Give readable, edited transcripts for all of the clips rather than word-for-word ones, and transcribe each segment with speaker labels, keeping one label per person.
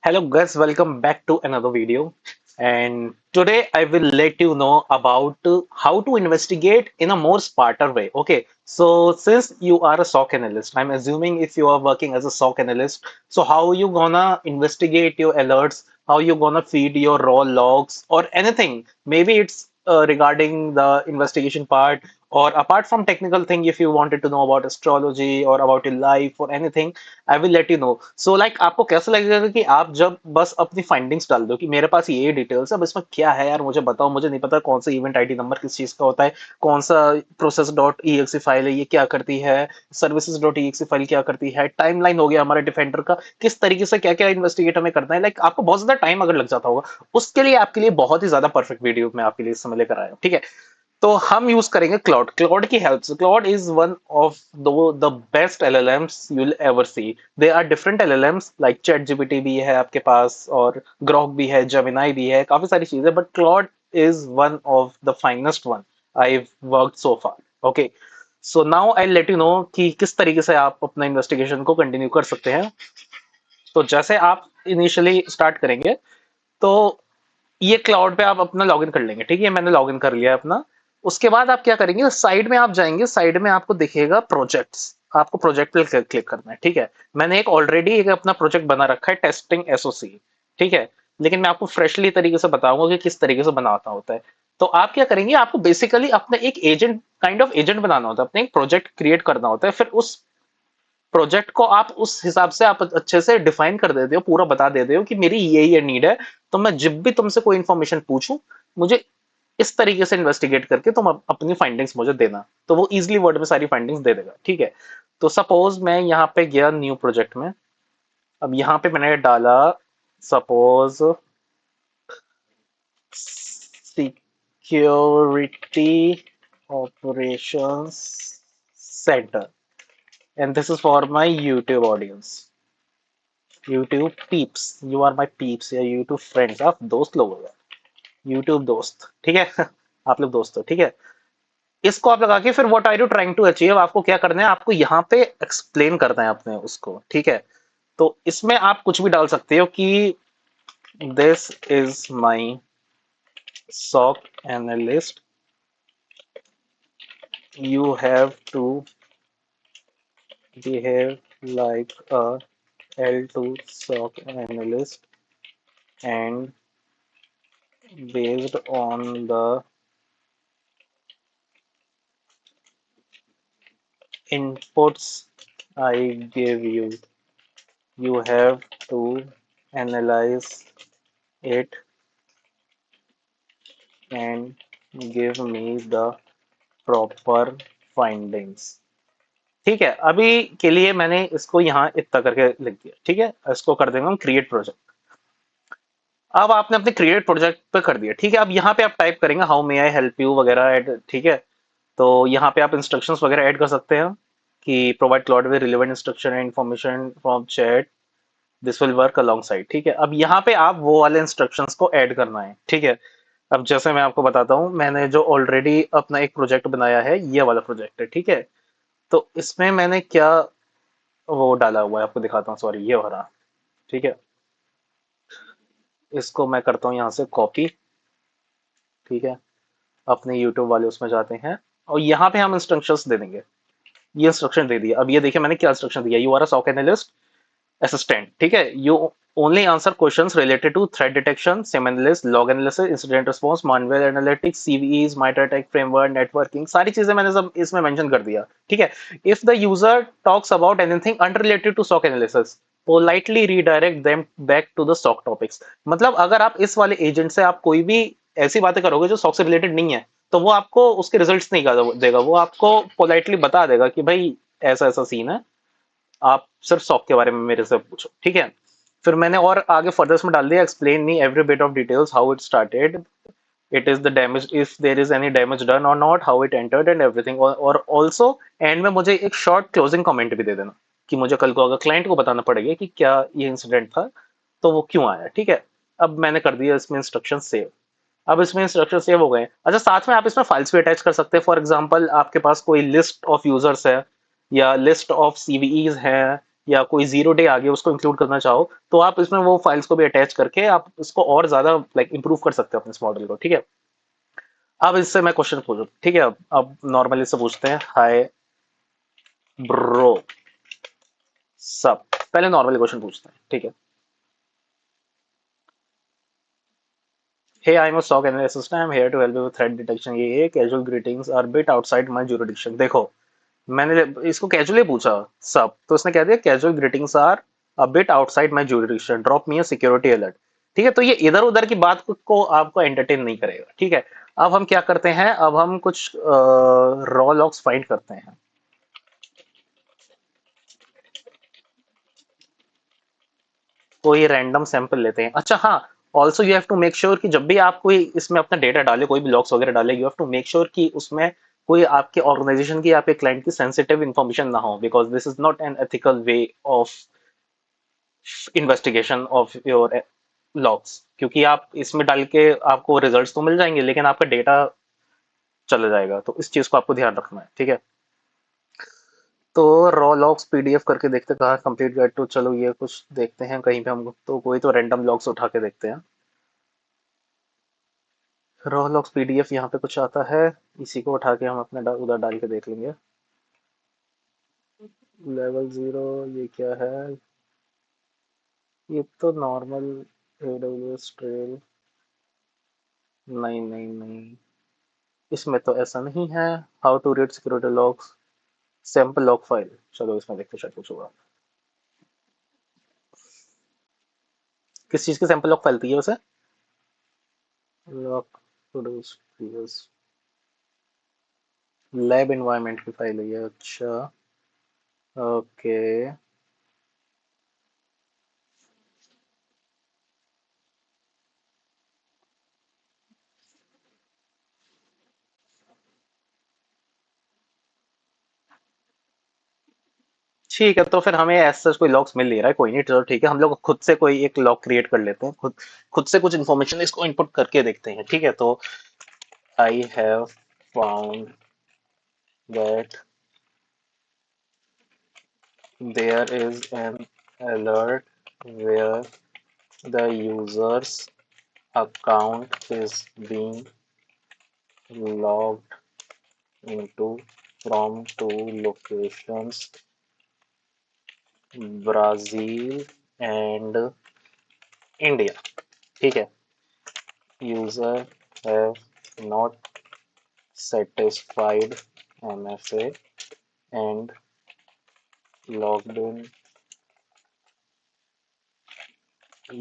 Speaker 1: Hello guys, welcome back to another video. And today I will let you know about how to investigate in a more smarter way. Okay, so since you are a SOC analyst, I'm assuming if you are working as a SOC analyst, so how you gonna investigate your alerts, how you gonna feed your raw logs or anything. Maybe it's regarding the investigation part or apart from technical thing, if you wanted to know about astrology or about your life or anything, I will let you know so like आपको कैसा लगेगा कि आप जब बस अपनी findings डाल दो कि मेरे पास ये डिटेल्स है, अब इसमें क्या है यार, मुझे बताओ, मुझे नहीं पता कौन सा इवेंट आईडी नंबर किस चीज का होता है, कौन सा process dot E x file है, ये क्या करती है, services dot E x file क्या करती है, टाइमलाइन हो गया हमारे डिफेंडर का, किस तरीके से क्या क्या इन्वेस्टिगेट हमें करना है, लाइक आपको बहुत ज्यादा टाइम अगर लग जाता होगा, उसके लिए आपके लिए बहुत ही ज्यादा परफेक्ट वीडियो मैं आपके लिए इस समय लेकर आया हूँ, ठीक है। तो हम यूज करेंगे क्लाउड क्लाउड की हेल्प से। Claude is one of the best LLMs you will ever see. They are different LLMs like ChatGPT भी है आपके पास और ग्रोक भी है, जेमिनाई भी है, काफी सारी चीजें, but cloud is one of the finest one I worked so far. Okay, so now I let you know कि किस तरीके से आप अपना इन्वेस्टिगेशन को कंटिन्यू कर सकते हैं। तो जैसे आप इनिशियली स्टार्ट करेंगे, तो ये क्लाउड पे आप अपना लॉगिन कर लेंगे, ठीक है, मैंने लॉगिन कर लिया है अपना। उसके बाद आप क्या करेंगे, साइड में आप जाएंगे, साइड में आपको दिखेगा प्रोजेक्ट्स, आपको प्रोजेक्ट पे क्लिक करना है, ठीक है। मैंने एक ऑलरेडी एक अपना प्रोजेक्ट बना रखा है, टेस्टिंग एसओसी, ठीक है, लेकिन मैं आपको फ्रेशली तरीके से बताऊंगा कि किस तरीके से बनाता होता है। तो आप क्या करेंगे, आपको बेसिकली अपना एक एजेंट, काइंड ऑफ एजेंट बनाना होता है, अपने एक प्रोजेक्ट क्रिएट करना होता है, फिर उस प्रोजेक्ट को आप उस हिसाब से आप अच्छे से डिफाइन कर देते हो, पूरा बता देते हो कि मेरी ये नीड है, तो मैं जब भी तुमसे कोई इंफॉर्मेशन पूछूं, मुझे इस तरीके से इन्वेस्टिगेट करके तुम अपनी फाइंडिंग्स मुझे देना। तो वो इजीली वर्ड में सारी फाइंडिंग्स दे देगा, ठीक है। तो सपोज मैं यहाँ पे गया न्यू प्रोजेक्ट में, अब यहाँ पे मैंने डाला suppose security operations centre, and this is for my YouTube audience, YouTube peeps, you are my peeps या यूट्यूब फ्रेंड्स, आप दोस्त लोग हो यार, यूट्यूब दोस्त, ठीक है। आप लोग दोस्त हो, ठीक है। इसको आप लगा के फिर what are you trying to achieve, आपको क्या करना है, आपको यहाँ पे एक्सप्लेन करना है अपने उसको, ठीक है। तो इसमें आप कुछ भी डाल सकते हो कि this is my SOC analyst, you have to behave like a L2 SOC analyst, and based on the inputs I give you, you have to analyze it and give me the proper findings। ठीक है, अभी के लिए मैंने इसको यहाँ इतना करके लिख दिया, ठीक है। इसको कर देंगे हम क्रिएट प्रोजेक्ट। अब आपने अपने क्रिएट प्रोजेक्ट पे कर दिया, ठीक है। अब यहाँ पे आप टाइप करेंगे how may I help you वगैरह ऐड, ठीक है। तो यहाँ पे आप इंस्ट्रक्शंस वगैरह ऐड कर सकते हैं कि provide cloud with relevant instruction and information from chat, this will work along side, ठीक है। अब यहाँ पे आप वो वाले इंस्ट्रक्शंस को ऐड करना है, ठीक है। अब जैसे मैं आपको बताता हूँ, मैंने जो ऑलरेडी अपना एक प्रोजेक्ट बनाया है, ये वाला प्रोजेक्ट है, ठीक है। तो इसमें मैंने क्या वो डाला हुआ है आपको दिखाता हूँ, सॉरी, ये हो रहा, ठीक है। इसको मैं करता हूँ यहाँ से कॉपी, ठीक है। अपने यूट्यूब वाले उसमें जाते हैं और यहाँ पे हम इंस्ट्रक्शंस दे देंगे। ये इंस्ट्रक्शन दे दिया। अब ये देखिए मैंने क्या इंस्ट्रक्शन दिया, you are a SOC analyst assistant, ठीक है। You only answer questions related to threat detection, SIEM analyst, log analysis, incident response, malware analytics, CVEs, MITRE attack framework, networking, सारी चीजें मैंने सब इसमें मेंशन कर दिया, ठीक है। If the user talks about anything unrelated to SOC analysis, politely redirect them back to the SOC topics. मतलब अगर आप इस वाले एजेंट से आप कोई भी ऐसी बातें करोगे जो सॉक से रिलेटेड नहीं है, तो वो आपको उसके रिजल्ट्स नहीं देगा, वो आपको पोलाइटली बता देगा कि भाई ऐसा ऐसा सीन है, आप सिर्फ सॉक के बारे में मेरे से पूछो, ठीक है। फिर मैंने और आगे फर्दर में डाल दिया, explain me every bit of details, how it started, it is the damage, if there is any damage done और not, how it entered and everything. और ऑल्सो एंड में मुझे एक शॉर्ट क्लोजिंग कमेंट भी दे देना कि मुझे कल को अगर क्लाइंट को बताना पड़ेगा कि क्या ये इंसिडेंट था, तो वो क्यों आया, ठीक है। अब मैंने कर दिया इसमें इंस्ट्रक्शन सेव। अब इसमें इंस्ट्रक्शन सेव हो गए। अच्छा, साथ में आप इसमें फाइल्स भी अटैच कर सकते हैं। फॉर एग्जांपल आपके पास कोई लिस्ट ऑफ यूजर्स है या लिस्ट ऑफ सीवीईज है या कोई जीरो डे आ गया उसको इंक्लूड करना चाहो, तो आप इसमें वो फाइल्स को भी अटैच करके आप इसको और ज्यादा लाइक इंप्रूव कर सकते हो अपने इस मॉडल को, ठीक है। अब इससे मैं क्वेश्चन पूछूं, ठीक है। अब नॉर्मली से पूछते हैं, हाय ब्रो, सब पहले नॉर्मली क्वेश्चन पूछते हैं, ठीक है। Hey, I'm a SOC analyst. I'm here to help you with threat detection. ये casual greetings are bit outside my jurisdiction. देखो, मैंने इसको कैजुअली पूछा सब, तो उसने कह दिया casual greetings are a bit outside my jurisdiction, drop me a security alert. ठीक है, तो ये इधर उधर की बात को आपको एंटरटेन नहीं करेगा, ठीक है। अब हम क्या करते हैं, अब हम कुछ रॉ लॉग्स फाइंड करते हैं। कोई रैंडम सैंपल लेते हैं, अच्छा हाँ। Also you have to make sure कि जब भी आप कोई इसमें अपना डेटा डाले, कोई भी लॉग्स वगैरह डाले, you have to make sure कि उसमें कोई आपके ऑर्गेनाइजेशन की, आपके क्लाइंट की सेंसिटिव इंफॉर्मेशन ना हो, because this is not an ethical way of investigation of your logs. क्योंकि आप इसमें डाल के आपको रिजल्ट्स तो मिल जाएंगे, लेकिन आपका डेटा चला जाएगा, तो इस चीज को आपको ध्यान रखना है, ठीक है। तो रॉ लॉग्स पीडीएफ करके देखते हैं, कहाँ कंप्लीट गाइड टू, चलो ये कुछ देखते हैं कहीं पे हम, तो कोई तो रैंडम लॉग्स उठा के देखते हैं। रॉ लॉग्स पीडीएफ यहाँ पे कुछ आता है, इसी को उठा के हम अपने उधर डाल के देख लेंगे। लेवल जीरो, ये क्या है? ये तो नॉर्मल एडब्ल्यूएस ट्रेल, नहीं नहीं नहीं, इसमें तो ऐसा नहीं है। How to read security logs, sample log file, चलो इसमें देखते शायद कुछ होगा। किस चीज की सैंपल लॉग फाइल थी ये वैसे? Log produce previous, lab environment की फाइल है ये, अच्छा। ओके, ठीक है, तो फिर हमें ऐसा कोई लॉग्स मिल नहीं रहा है, कोई नहीं, चलो ठीक है, हम लोग खुद से कोई एक लॉग क्रिएट कर लेते हैं, खुद खुद से कुछ इन्फॉर्मेशन इसको इनपुट करके देखते हैं, ठीक है। तो I have found that there is an alert where the users account is being logged into from two locations, Brazil and India, ठीक है। User have not satisfied MFA and logged in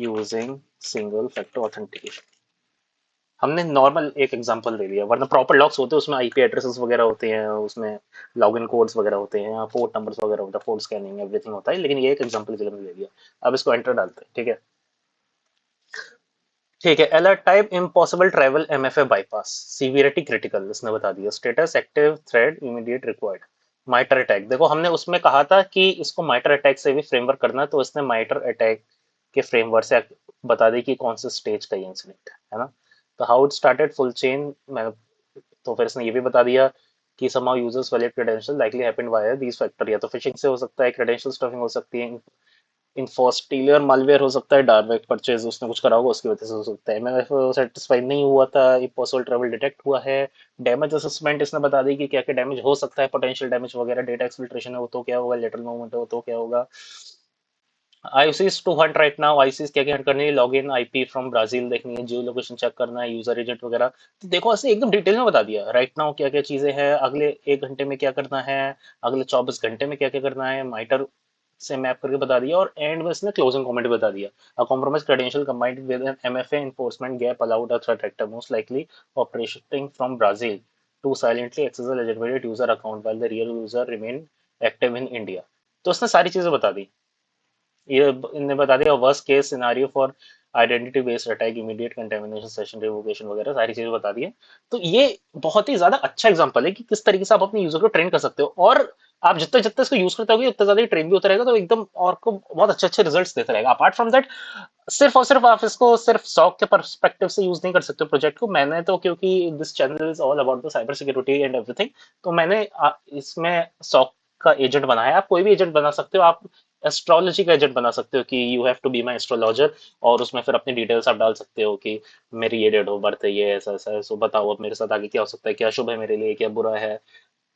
Speaker 1: using single factor authentication। हमने normal एक example दे दिया, वरना proper logs होते हैं उसमें IP addresses वगैरह होते हैं, उसमें लॉगिन कोड्स वगैरह होते हैं, पोर्ट नंबर्स वगैरह होता है, पोर्ट स्कैनिंग एवरीथिंग होता है, लेकिन ये एक एग्जांपल के लिए मैंने दे दिया। अब इसको एंटर डालते हैं, ठीक है। ठीक है, alert type impossible travel MFA bypass, severity critical, इसने बता दिया, status active threat immediate required. MITRE attack, देखो हमने उसमें कहा था कि इसको माइटर अटैक से भी फ्रेमवर्क करना है, तो इसने माइटर अटैक के फ्रेमवर्क से बता दी कि कौन से स्टेज का ये इंसिडेंट है ना। तो how it started full chain, मैं तो फिर इसने ये भी बता दिया कि somehow users valid credentials likely happened via these factor, या तो फिशिंग से हो सकता है, क्रेडेंशियल स्टफिंग हो सकती है, इन्फोस्टीलियर मालवेयर हो सकता है, डायरेक्ट परचेज उसने कुछ करा होगा उसकी वजह से हो सकता है, मैं सेटिस्फाइड नहीं हुआ था, इम्पॉसिबल ट्रैवल डिटेक्ट हुआ है। डैमेज असेसमेंट इसने बता दी कि क्या क्या डैमेज हो सकता है, पोटेंशियल डैमेज वगैरह, डेटा एक्सफिल्ट्रेशन है वो तो क्या होगा, लेटरल मूवमेंट है वो तो क्या होगा। IOCs to hunt right now, IOCs क्या क्या हंट करनी है, लॉगिन आईपी फ्रॉम ब्राजील देखनी है, जियो लोकेशन चेक करना है, यूजर एजेंट वगैरह। तो देखो ऐसे एकदम डिटेल में बता दिया राइट नाउ क्या क्या चीजें हैं, अगले 1 घंटे में क्या करना है, अगले 24 घंटे में क्या क्या करना है, माइटर से मैप करके बता दिया, और एंड में इसने क्लोजिंग कमेंट बता दिया। A compromise credential combined with an MFA enforcement gap allowed a threat actor most likely operating from Brazil to silently access the legitimate user account while the real user remain active in India. तो उसने सारी चीजें बता दी, ये इनने बता दिया worst case scenario for identity based attack, immediate contamination, session revocation वगैरह सारी चीजें बता दी है। तो ये बहुत ही ज्यादा अच्छा एग्जांपल है कि किस तरीके से आप अपने यूजर को ट्रेन कर सकते हो, और आप जितना जितना इसको यूज करते होगे उतना ज्यादा ट्रेन भी होता रहेगा, तो एकदम और को बहुत अच्छे अच्छे रिजल्ट्स देता रहेगा। अपार्ट फ्रॉम दैट, सिर्फ और सिर्फ आप इसको सिर्फ सॉक के परस्पेक्टिव से यूज नहीं कर सकते प्रोजेक्ट को, मैंने तो क्योंकि this channel is all about the cyber security and everything, तो मैंने इसमें सॉक का एजेंट बनाया है। आप कोई भी एजेंट बना सकते हो, आप एस्ट्रोलॉजी का एजेंट बना सकते हो कि you have to be my astrologer, और उसमें फिर अपनी डिटेल्स आप डाल सकते हो कि मेरी ये डेट ऑफ बर्थ है, ये ऐसा ऐसा है, सो बताओ अब मेरे साथ आगे क्या हो सकता है, क्या शुभ है मेरे लिए, क्या बुरा है।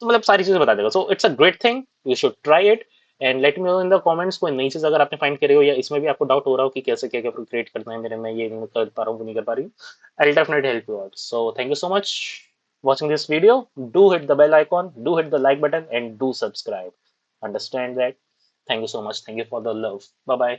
Speaker 1: तो मतलब सारी चीजें बता देगा। So it's a great thing, you should try it and let me know in the comments. कोई नई चीज अगर आपने फाइंड करी हो या इसमें भी आपको डाउट हो रहा हो कि कैसे क्या क्या क्रिएट करना है मेरे में, ये नहीं कर पा रहा हूँ, वो नहीं कर पा रही हूँ, I will definitely help you out. So thank you so much watching this video. Do hit the bell icon, do hit the like button, and do subscribe. Understand that? Thank you so much. Thank you for the love. Bye bye.